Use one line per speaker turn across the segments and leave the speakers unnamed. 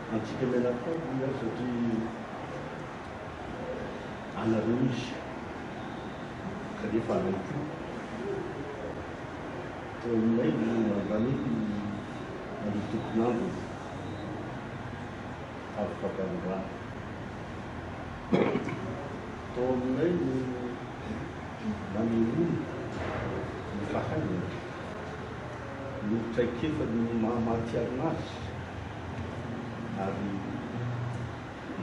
Antsika menakao dia satria anareo izy kanefa anareo tao aminay mandany ny tokonandro afakandrano tao aminay manehono ny fahaina ny traikefa ny mahamatyarina azy ary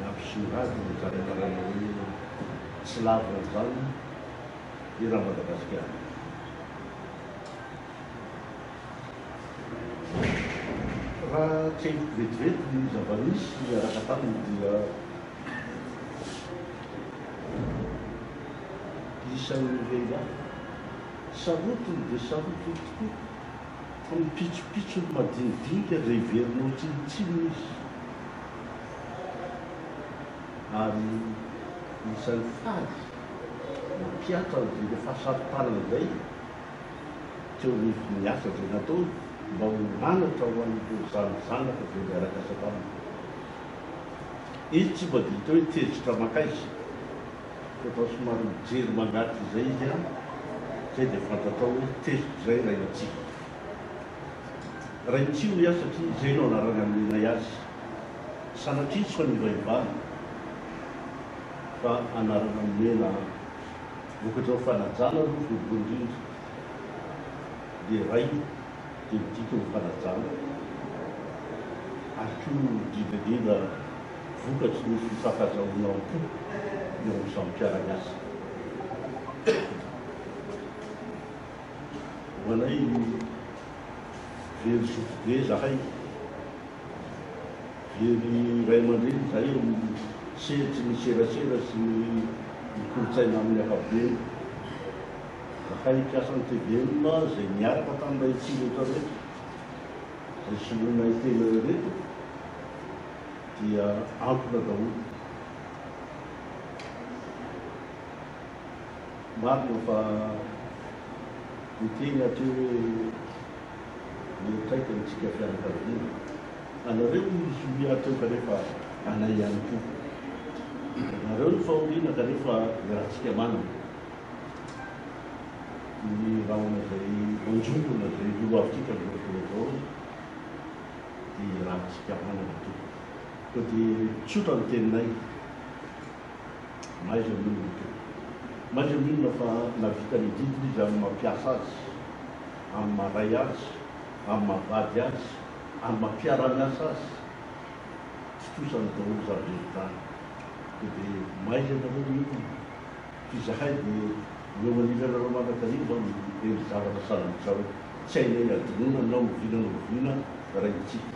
nampisorady ny zanakarana hoe tsy lavina zany i raha Madagasikara. Raha tsy vetivety ny zava-misy miaraka taminy dia isan'ny lehilahy sarotiny dia sarotiny tokoa fa mipitsopitso madinidinika zay verinao tsinitsiny izy ary isan'ny faly mampiatra zay fahasarotanana izay teo miasa zay natao mba ho anatra ho an'ireo zanaka zay miaraka asa taminy. Izy tsy mba dia teo hoe tezitra makaizy fa atao somary mijery mangaty izay izy a zay dia fantatao hoe tezitra izay raintsika raintsio ia satria izay no anarana aminay azy sanatria tsy fa nivaivana fa anarana mena vokatra fanajana aloha voalohany indrindra dia ray dia midika ho fanajana ary koa didadida vokatry ny fifankazahoana ampo no samy mpiara-miasa. Hoanay very sotobe zahay very ray aman-dreny zahay sehatry ny serasera sy ny kolotsaina amin'ny akabeny zahay mpiasan'ny TVM zay miaraka taminay tsilo eto rehetra zay solonay tena rehetra dia ampona daholo. Marina fa miteny ateo hoe mitraika nitsika fianakaviana anareo izy miateo kanefa anay ihany koa nareo ny fahoriana kanefa rahantsika manana ny rahona zay manjongona zay io avitrika miloazao dia rahantsika manana to ko dia tsotra ny teninay maiza minona to maiza minona fa navita ny didiny izy amin'ny mampiasa azy amin'ny maray azy amin'ny mavady azy amin'ny mampiara-miasa azy fitosany daholo zaveritany dia maiza nareo minona fizahay dia eo manilana manakanivo zao ny zavatra salamitsareo tsy hainay adinona nao mivinana raintsika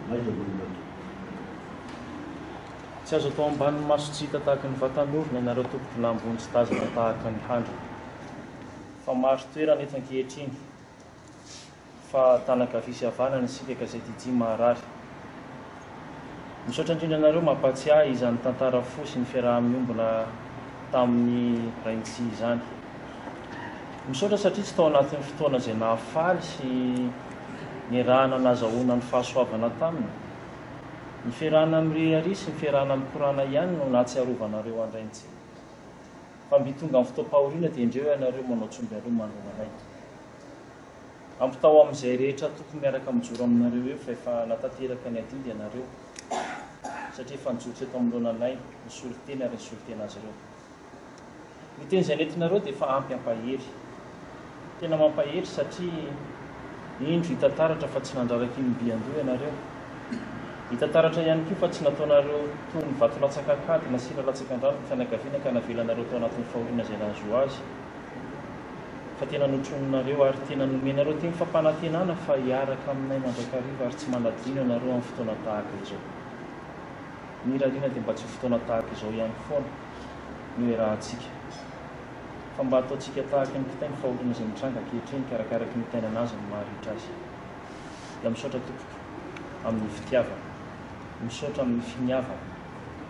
maiza minona to.
Tsy azo atao ambany masotsita tahaka ny vatanorona ianareo tompoko na ambony tsy tazana tahaka ny handro fa maro toerana eto ankehitriny fa tanakavisy havanana isika gazety Tia Marary. Misaotra indrindra anareo mampatsiahy izany tantara fosy ny fiaraha-miombona tamin'ny raintsy izany. Misaotra satria tsy tao anatin'ny fotoana izay nahafaly sy ny rahana nazahoana ny fahasoavana taminy ny fiarahana amin'ny arisy ny fiarahana amin'ny korana ihany no nahatsiarovanareo andraintsy fa mby tonga amin'ny fotoam-pahoriana dia indreo ianareo manao tsomby areo manonanay ampitao amin'izay rehetra tokony miaraka mijoro aminareo eo fa efa natateraka ny adidy ianareo satria efa nijotso eto amin'loananay ny soloteny ary ny solotena azy ireo ny teny izay nentinareo dia efa ampy ampahery tena mampahery satria indro hitantaratra fa tsy nandraraka iny mbiandoha ianareo hitantaratra ihany koa fa tsy nataonareo toy ny vato latsakakady na sira latsakan-drano ny fianakaviana ka navelanareo tao anatin'ny fahoriana izay nahazo azy fa tena notrononareo ary tena nomenareo teny fampanantenana fa hiaraka aminay mandrakariva ary tsy manadino ianareo amin'ny fotoana tahaka izao mirariana dia mba tsy fotoana tahaka izao ihany foana no iarahantsika fa mba ataontsika tahaka ny kitay ny fahoriana izay mitranga ankehitriny karakaraky ny tainana azy ny maharitra azy dia misaotra tompoko amin'ny fitiavana misaotra amin'ny finiavana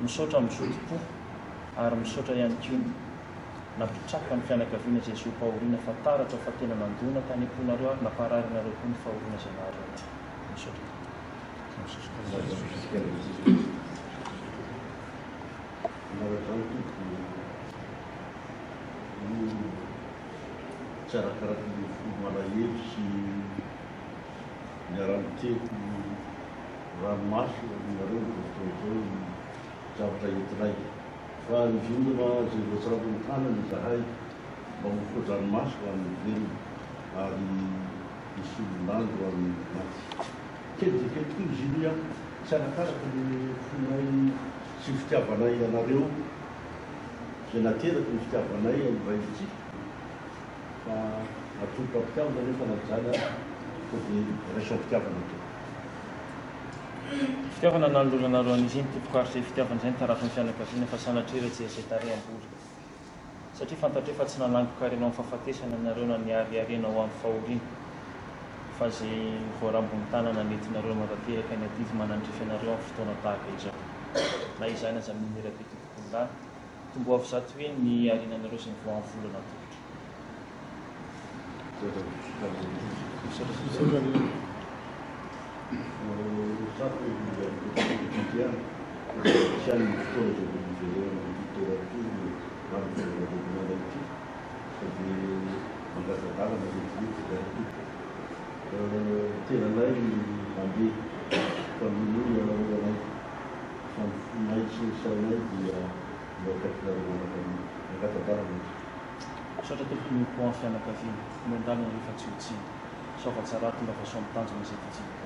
misaotra amin'ny zotom-po ary misaotra ihany koa napitraka ny fianakaviana izay zo fahoriana fa taratra fa tena nandona tany am-ponareo ary nampararinareo koa ny fahoriana izay nahareo misaotra
tsy arakaraky ny fo malahelo sy miara-miteko ranomaso nareo nyfotoizao zavatra entinay fa ny vindona zay voatsirapony tanany zahay mba mofo ranomaso amin'ny velona ary misy olonandro amin'ny maty kely dia kely tokoa izy iny a tsy arakaraky ny fonay sy fitiavanay ianareo zay nateraky ny fitiavanay amin'nyrayitsika fa atoka mpitiavana nefa najana fa dia raisao fitiavana to
fitiavana naloloanareo an'izy iny tompoko ary zay fitiavana izay ny tarafiny fianakaviana fa sanatrera tsy izay taream-boly satria fantatro fa tsy nanangokarenao amin'ny fahafatesana nareo na niariarenao amin'ny fahoriana fa zay voarambony tanana nentinareo marateraka ny adidy manandrefy anareo amin'ny fotoana tahaka izao na izany aza minerabe tompokonylahy tombo avy zato hoe ny arinanareo izay ny voan'ny volana
tenanay ambe fa minoy anaroanay famay sy sainay dia makatadaranay
misaotra tompony mpo amin'ny fianakaviana mandalina rehefa tsy hotsiny saovatsarato mba fa soa mitanjona izay titsika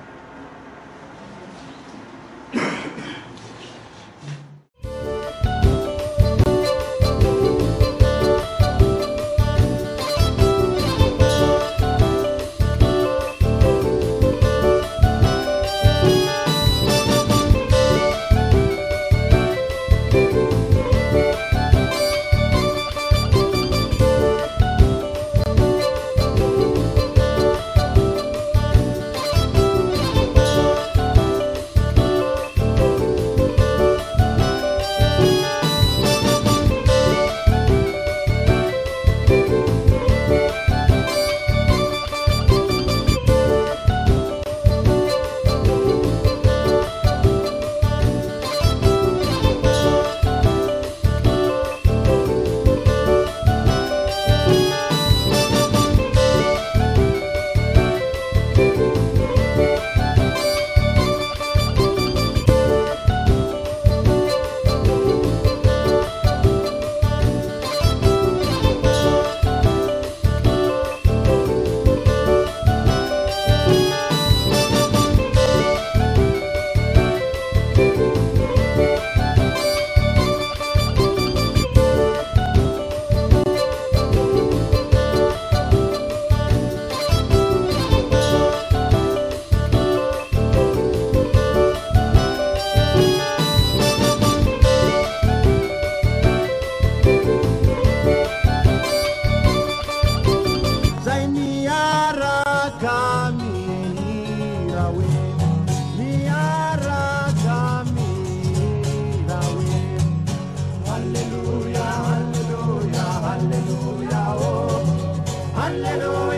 Hallelujah, oh, hallelujah.